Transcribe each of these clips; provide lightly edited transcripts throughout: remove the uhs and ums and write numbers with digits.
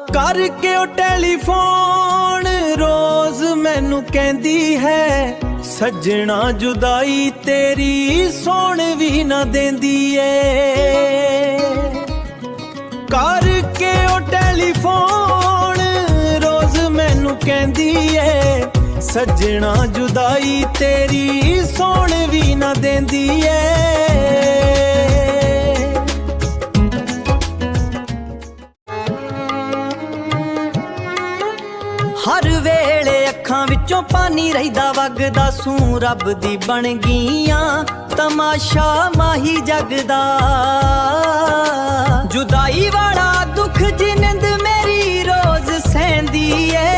करके ओ टेलीफोन रोज मैनू कहती है सजना जुदाई तेरी सोण भी ना देंदी ए। करके ओ टेलीफोन रोज मैनू कहती है सजना जुदाई तेरी सोण भी ना देंदी ए। हर वेले अखां विचों पानी रहिदा वगदा सूं रब दी बन गईयां तमाशा माही जगदा। जुदाई वाला दुख जिंद मेरी रोज सहंदी ए।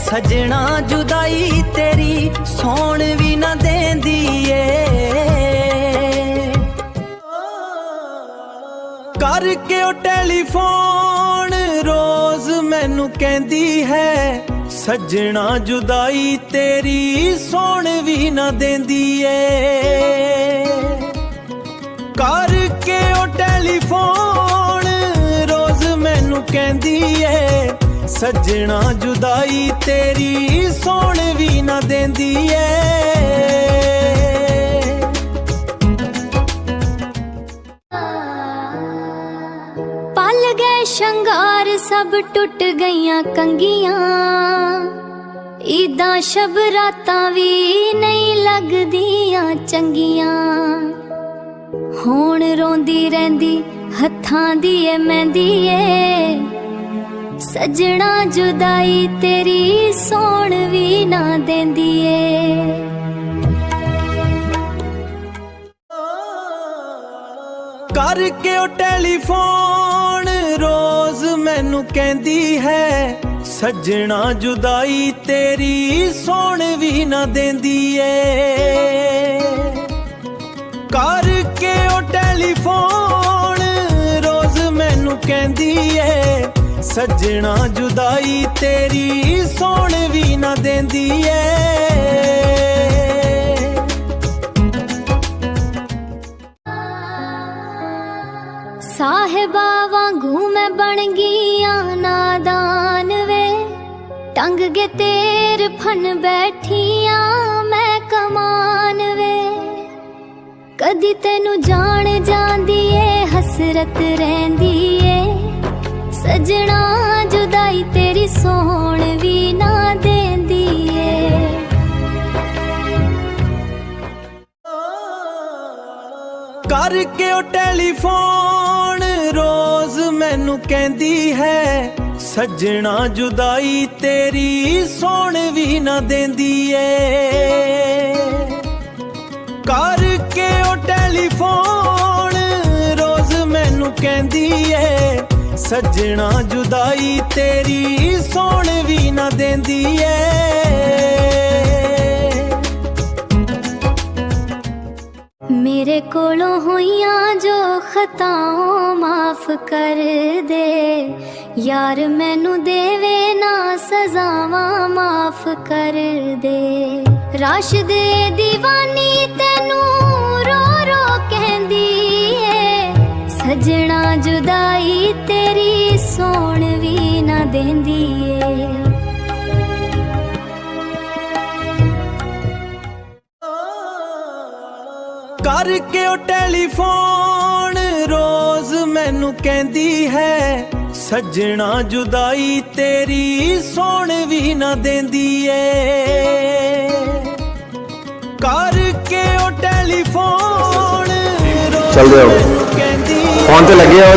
सजना जुदाई तेरी सौण भी ना देंदी ए। करके ओ टेलीफोन रोज मैनू कहती है सजना जुदाई तेरी सोण भी ना देंदी ए। करके ओ टेलीफोन रोज मैनू कहती है सजना जुदाई तेरी सोण भी ना देंदी ए। पल गए शंगार सब टुट गईयां कंगियां ईदां शब रातां भी नहीं लगदियां चंगियां। हुण रोंदी रहिंदी हत्थां दी ए मेहंदी ए। सजना जुदाई तेरी सौण भी ना देंदी ए। करके ओ टेलीफोन रोज मैनू कहती है सजना जुदाई तेरी सोण भी ना देंदी ए। करके ओ टेलीफोन रोज मैनू कहती है सजना जुदाई तेरी सोण भी ना देंदी ए। साहिबा वांगू मैं बन गईयां नादान वे टंग गे तेर फन बैठियां मैं कमान वे। कदी तेनू जान जांदी ए हसरत रहिंदी ए। सजना जुदाई तेरी सोण भी ना देंदी ए। करके ओ टेलीफोन रोज मैनू कहती है सजना जुदाई तेरी सोण भी ना देंदी ए। करके ओ टेलीफोन रोज मैनू कहती है सजना जुदाई तेरी सोण भी ना देंदी ए। मेरे कोलों होइयां जो खताओं माफ कर दे यार मैनू देवे ना सजावां माफ कर दे। राशिदे दीवानी तेनू रो रो कहंदी है सजना जुदाई तेरी सोण भी ना देंदी है। करके ओ टेलीफोन रोज मैनू कहती है सजना जुदाई तेरी सोण भी ना देंदी ए। करके ओ टेलीफोन रोज मैनू कहती फोन ते लगे हो